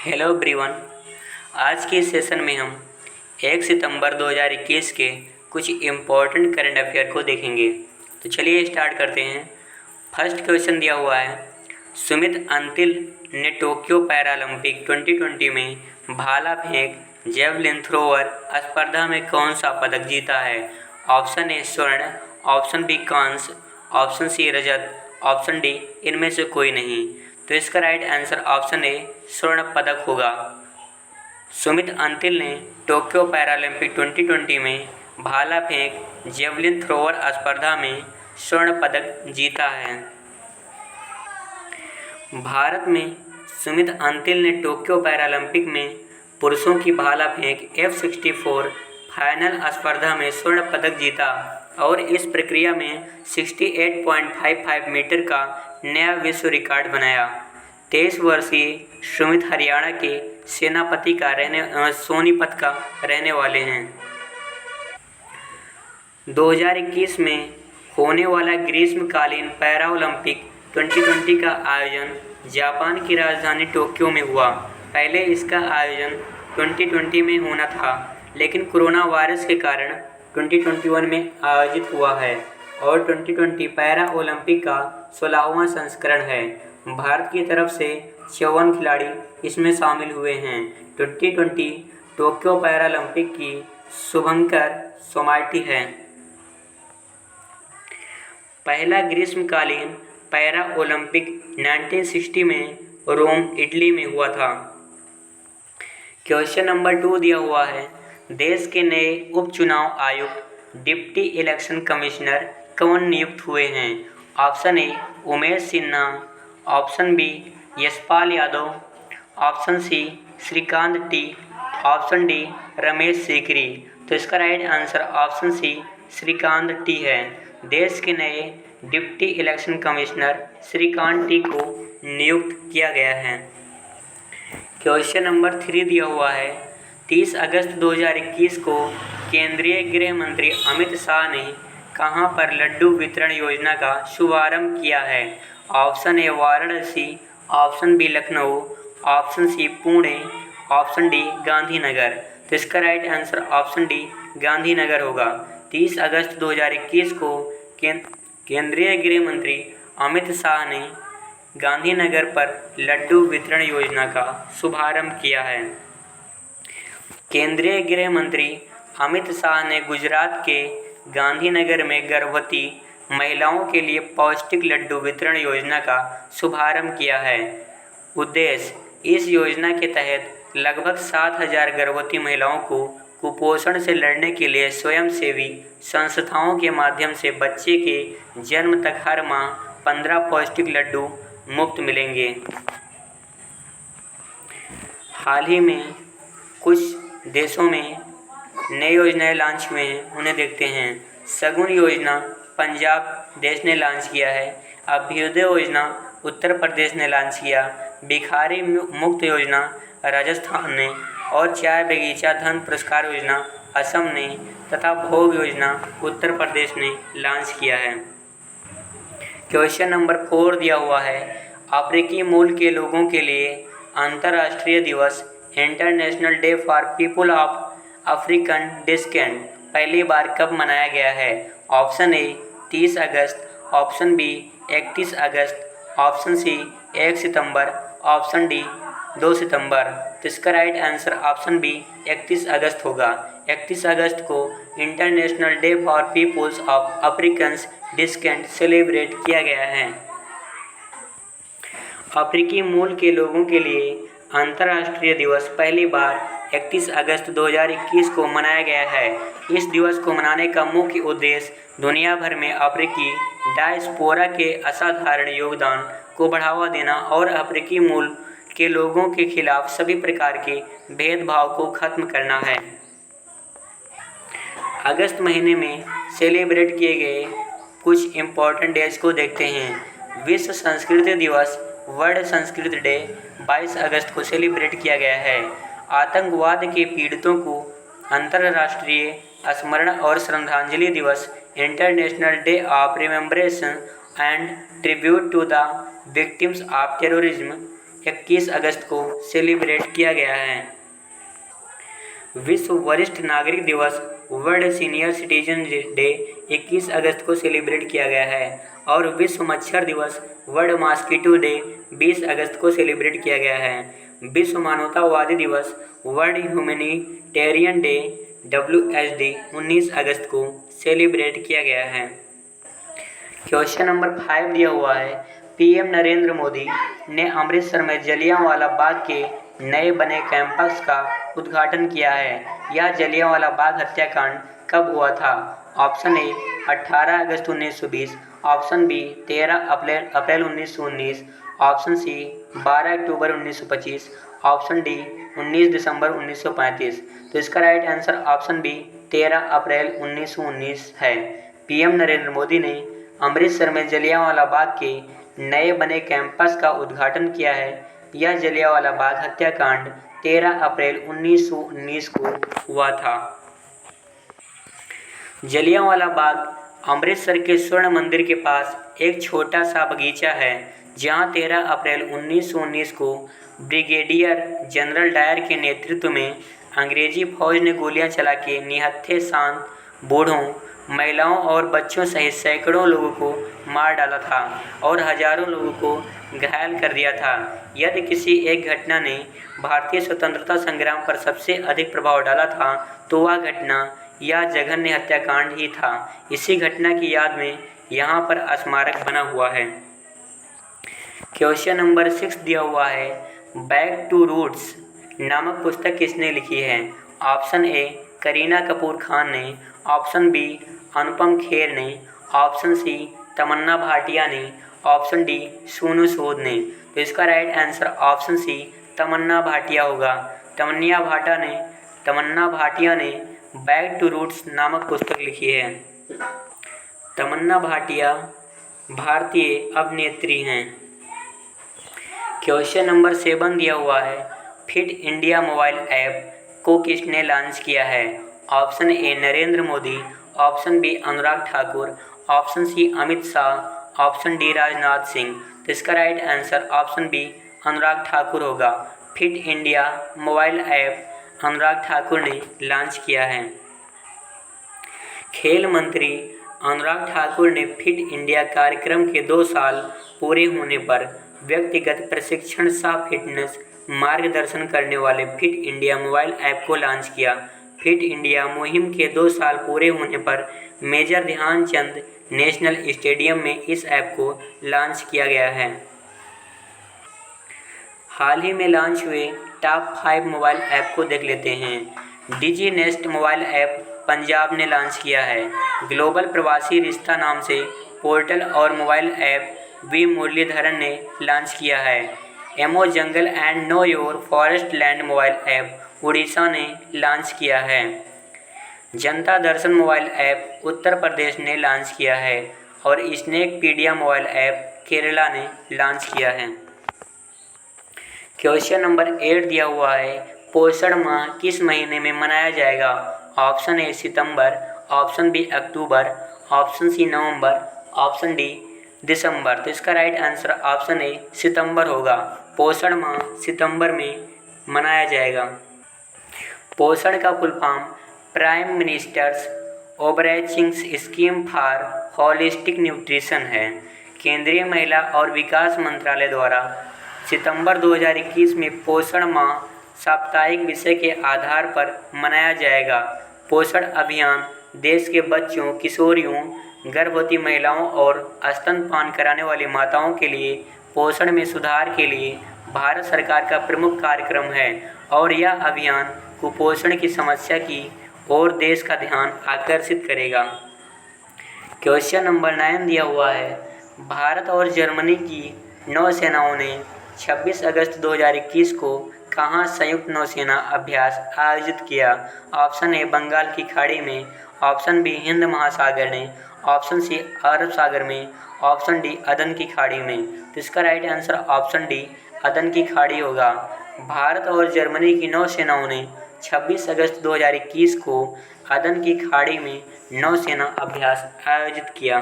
Hello everyone. आज के session में हम 1 सितंबर 2021 के कुछ इम्पोर्टेंट करंट अफेयर को देखेंगे। तो चलिए स्टार्ट करते हैं। फर्स्ट क्वेश्चन दिया हुआ है, सुमित अंतिल ने टोक्यो पैरालंपिक 2020 में भाला फेंक जेवलिन थ्रोअर स्पर्धा में कौन सा पदक जीता है? ऑप्शन ए स्वर्ण, ऑप्शन बी कांस्य, ऑप्शन सी रजत, ऑप्शन डी इनमें से कोई नहीं। तो इसका राइट आंसर ऑप्शन ए स्वर्ण पदक होगा। सुमित अंतिल ने टोक्यो पैरालंपिक 2020 में भाला फेंक जेवलिन थ्रोअर स्पर्धा में स्वर्ण पदक जीता है। भारत में सुमित अंतिल ने टोक्यो पैरालंपिक में पुरुषों की भाला फेंक F64 फाइनल स्पर्धा में स्वर्ण पदक जीता और इस प्रक्रिया में 68.55 मीटर का नया विश्व रिकॉर्ड बनाया। 23 वर्षीय सुमित हरियाणा के सोनीपत का रहने वाले हैं। 2021 में होने वाला ग्रीष्मकालीन पैरा ओलंपिक 2020 का आयोजन जापान की राजधानी टोक्यो में हुआ। पहले इसका आयोजन 2020 में होना था, लेकिन कोरोना वायरस के कारण 2021 में आयोजित हुआ है और 2020 पैरा ओलंपिक का 16वां संस्करण है। भारत की तरफ से 54 खिलाड़ी इसमें शामिल हुए हैं। 2020 टोक्यो पैरालंपिक की शुभंकर सोमाइटी है। पहला ग्रीष्मकालीन पैरा ओलंपिक 1960 में रोम, इटली में हुआ था। क्वेश्चन नंबर 2 दिया हुआ है, देश के नए उपचुनाव आयुक्त डिप्टी इलेक्शन कमिश्नर कौन नियुक्त हुए हैं? Option A Umesh Sinha, option B Yashpal Yadav, option C Shrikant T, option D Ramesh Sikri. तो इसका right answer option C Shrikant T है। देश के नए deputy election commissioner Shrikant T को नियुक्त किया गया है। क्वेश्चन नंबर 3 दिया हुआ है, 30 अगस्त 2021 को केंद्रीय गृह मंत्री अमित शाह ने कहां पर लड्डू वितरण योजना का शुभारंभ किया है? Option A Varanasi, option B Lucknow, option C Pune, option D Gandhinagar. तो इसका right answer option D Gandhinagar होगा। 30 अगस्त 2021 को केंद्रीय गृह मंत्री अमित शाह ने गांधीनगर पर लड्डू वितरण योजना का शुभारंभ किया है। केंद्रीय गृह मंत्री अमित शाह ने गुजरात के गांधीनगर में गर्भवती महिलाओं के लिए पौष्टिक लड्डू वितरण योजना का शुभारंभ किया है। उद्देश्य, इस योजना के तहत लगभग 7,000 गर्भवती महिलाओं को कुपोषण से लड़ने के लिए स्वयंसेवी संस्थाओं के माध्यम से बच्चे के जन्म तक हर माह 15 पौष्टिक लड्डू मुफ्त मिलेंगे। हाल ही में कुछ देशों में नई योजनाएं लॉन्च हुए हैं, उन्हें देखते हैं। शगुन योजना पंजाब देश ने लॉन्च किया है। अभ्युदय योजना उत्तर प्रदेश ने लॉन्च किया। भिखारी मुक्त योजना राजस्थान ने और चाय बगीचा धन पुरस्कार योजना असम ने तथा भोग योजना उत्तर प्रदेश ने लॉन्च किया है। क्वेश्चन नंबर 4 दिया हुआ है, अफ्रीकी मूल के लोगों के लिए अंतर्राष्ट्रीय दिवस international day for people of African descent पहली बार कब मनाया गया है? ऑप्शन ए 30 अगस्त, ऑप्शन बी 31 अगस्त, ऑप्शन सी 1 सितंबर, ऑप्शन डी 2 सितंबर। तो इसका राइट आंसर ऑप्शन बी 31 अगस्त होगा। 31 अगस्त को international day for peoples of Africans descent celebrate किया गया है। अफ्रीकी मूल के लोगों के लिए अंतर्राष्ट्रीय दिवस पहली बार 31 अगस्त 2021 को मनाया गया है। इस दिवस को मनाने का मुख्य उद्देश्य दुनिया भर में अफ्रीकी डायस्पोरा के असाधारण योगदान को बढ़ावा देना और अफ्रीकी मूल के लोगों के खिलाफ सभी प्रकार के भेदभाव को खत्म करना है। अगस्त महीने में सेलिब्रेट किए गए कुछ इम्पोर्टेंट डेज को देखते हैं। विश्व संस्कृति दिवस वर्ल्ड संस्कृत डे 22 अगस्त को सेलिब्रेट किया गया है। आतंकवाद के पीड़ितों को अंतर्राष्ट्रीय स्मरण और श्रद्धांजलि दिवस international day of remembrance and tribute to the victims of terrorism 21 अगस्त को सेलिब्रेट किया गया है। विश्व वरिष्ठ नागरिक दिवस वर्ल्ड सीनियर सिटीजन डे 21 अगस्त को सेलिब्रेट किया गया है और विश्व मच्छर दिवस वर्ल्ड मॉस्किटो डे 20 अगस्त को सेलिब्रेट किया गया है। विश्व मानवतावादी दिवस वर्ल्ड ह्यूमैनिटेरियन डे WHD 19 अगस्त को सेलिब्रेट किया गया है। क्वेश्चन नंबर 5 दिया हुआ है, PM नरेंद्र मोदी ने अमृतसर में जलियांवाला बाग के नए बने कैंपस का उद्घाटन किया है। यह जलियांवाला बाग हत्याकांड कब हुआ था? ऑप्शन ए 18 अगस्त 1920, ऑप्शन बी 13 अप्रैल 1919, ऑप्शन सी 12 अक्टूबर 1925, ऑप्शन डी 19 दिसंबर 1935। तो इसका राइट आंसर ऑप्शन बी 13 अप्रैल 1919 है। PM नरेंद्र मोदी ने अमृतसर में जलियांवाला बाग के नए बने कैंपस का उद्घाटन किया है। यह जलियांवाला बाग हत्याकांड 13 अप्रैल 1919 को हुआ था। जलियांवाला बाग अमृतसर के स्वर्ण मंदिर के पास एक छोटा सा बगीचा है, जहां 13 अप्रैल 1919 को ब्रिगेडियर जनरल डायर के नेतृत्व में अंग्रेजी फौज ने गोलियां चला के निहत्थे शांत बूढ़ों, महिलाओं और बच्चों सहित सैकड़ों लोगों को मार डाला था और हजारों लोगों को घायल कर दिया था। यदि किसी एक घटना ने भारतीय स्वतंत्रता संग्राम पर सबसे अधिक प्रभाव डाला था तो वह घटना या जघन्य हत्याकांड ही था। इसी घटना की याद में यहाँ पर स्मारक बना हुआ है। क्वेश्चन नंबर 6 दिया हुआ है, बैक टू रूट्स नामक पुस्तक किसने लिखी है? ऑप्शन ए करीना कपूर खान ने, ऑप्शन बी अनुपम खेर ने, ऑप्शन सी तमन्ना भाटिया ने, ऑप्शन डी सोनू सूद ने। तो इसका राइट आंसर ऑप्शन सी तमन्ना भाटिया होगा। तमन्ना भाटिया ने बैक टू रूट्स नामक पुस्तक लिखी है। तमन्ना भाटिया भारतीय अभिनेत्री हैं। क्वेश्चन नंबर 7 दिया हुआ है, फिट इंडिया मोबाइल ऐप को किसने लॉन्च किया है? Option A Narendra Modi, option B Anurag Thakur, option C Amit Shah, option D Rajnath Singh. तो इसका right answer option B Anurag Thakur होगा। Fit India mobile app Anurag Thakur ने लॉन्च किया है। खेल मंत्री अनुराग ठाकुर ने फिट इंडिया कार्यक्रम के 2 साल पूरे होने पर व्यक्तिगत प्रशिक्षण सह फिटनेस मार्गदर्शन करने वाले फिट इंडिया मोबाइल ऐप को लॉन्च किया। फिट इंडिया मुहिम के 2 साल पूरे होने पर मेजर ध्यानचंद नेशनल स्टेडियम में इस ऐप को लॉन्च किया गया है। हाल ही में लॉन्च हुए टॉप 5 मोबाइल ऐप को देख लेते हैं। डिजी नेस्ट मोबाइल ऐप पंजाब ने लॉन्च किया है। ग्लोबल प्रवासी रिश्ता नाम से पोर्टल और मोबाइल ऐप वी मुरलीधरन ने लॉन्च किया है। M O jungle and know your forest land mobile app Orissa ने लॉन्च किया है। जनता दर्शन मोबाइल ऐप उत्तर प्रदेश ने लॉन्च किया है और स्नैकपीडिया मोबाइल ऐप केरला ने लॉन्च किया है। क्वेश्चन नंबर 8 दिया हुआ है, पोषण माह किस महीने में मनाया जाएगा? ऑप्शन ए सितंबर, ऑप्शन बी अक्टूबर, ऑप्शन सी नवंबर, ऑप्शन डी दिसंबर। तो इसका राइट आंसर ऑप्शन ए सितंबर होगा। पोषण माह सितंबर में मनाया जाएगा। पोषण का full form prime minister's overarching scheme for holistic nutrition है। केंद्रीय महिला और विकास मंत्रालय द्वारा सितंबर 2021 में पोषण माह साप्ताहिक विषय के आधार पर मनाया जाएगा। पोषण अभियान देश के बच्चों, किशोरियों, गर्भवती महिलाओं और स्तनपान कराने वाली माताओं के लिए पोषण में सुधार के लिए भारत सरकार का प्रमुख कार्यक्रम है और यह अभियान कुपोषण की समस्या की ओर देश का ध्यान आकर्षित करेगा। क्वेश्चन नंबर 9 दिया हुआ है, भारत और जर्मनी की नौसेनाओं ने 26 अगस्त 2021 को कहाँ संयुक्त नौसेना अभ्यास आयोजित किया? ऑप्शन ए बंगाल की खाड़ी में, ऑप्शन बी हिंद महासागर में, ऑप्शन सी अरब सागर में, ऑप्शन डी अदन की खाड़ी में। तो इसका राइट आंसर ऑप्शन डी अदन की खाड़ी होगा। भारत और जर्मनी की नौसेनाओं ने 26 अगस्त 2021 को अदन की खाड़ी में नौसेना अभ्यास आयोजित किया।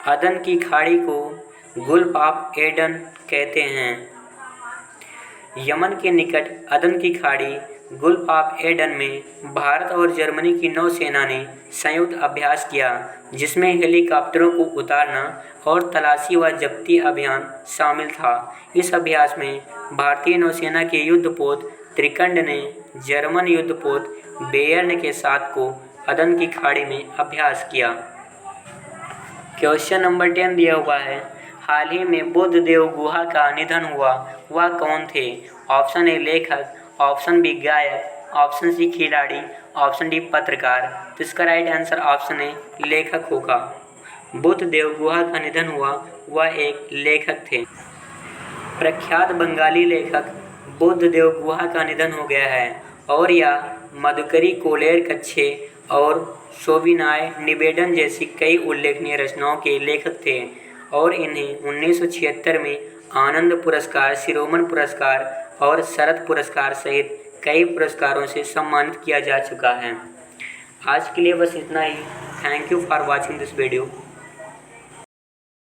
अदन की खाड़ी को गुल्फ ऑफ एडन कहते हैं। यमन के निकट अदन की खाड़ी गुल्फ ऑफ एडन में भारत और जर्मनी की नौसेना ने संयुक्त अभ्यास किया, जिसमें हेलीकॉप्टरों को उतारना और तलाशी व जब्ती अभियान शामिल था। इस अभ्यास में भारतीय नौसेना के युद्धपोत त्रिकंड ने जर्मन युद्धपोत बेयर्न के साथ को अदन की खाड़ी में अभ्यास किया। क्वेश्चन नंबर 10 दिया हुआ है, हाल ही में बुद्ध देव गुहा का निधन हुआ, वह कौन थे? ऑप्शन ए लेखक, ऑप्शन बी गायक, ऑप्शन सी खिलाड़ी, ऑप्शन डी पत्रकार। तो इसका राइट आंसर ऑप्शन ए लेखक होगा। बुद्ध देव गुहा का निधन हुआ, वह एक लेखक थे। प्रख्यात बंगाली लेखक बुद्ध देव गुहा का निधन हो गया है और यह मधुकरी कोलेर कच्छे और सोविनाय निवेदन जैसी कई उल्लेखनीय रचनाओं के लेखक थे और इन्हें 1976 में आनंद पुरस्कार, शिरोमणि पुरस्कार और शरद पुरस्कार सहित कई पुरस्कारों से सम्मानित किया जा चुका है। आज के लिए बस इतना ही। Thank you for watching this video.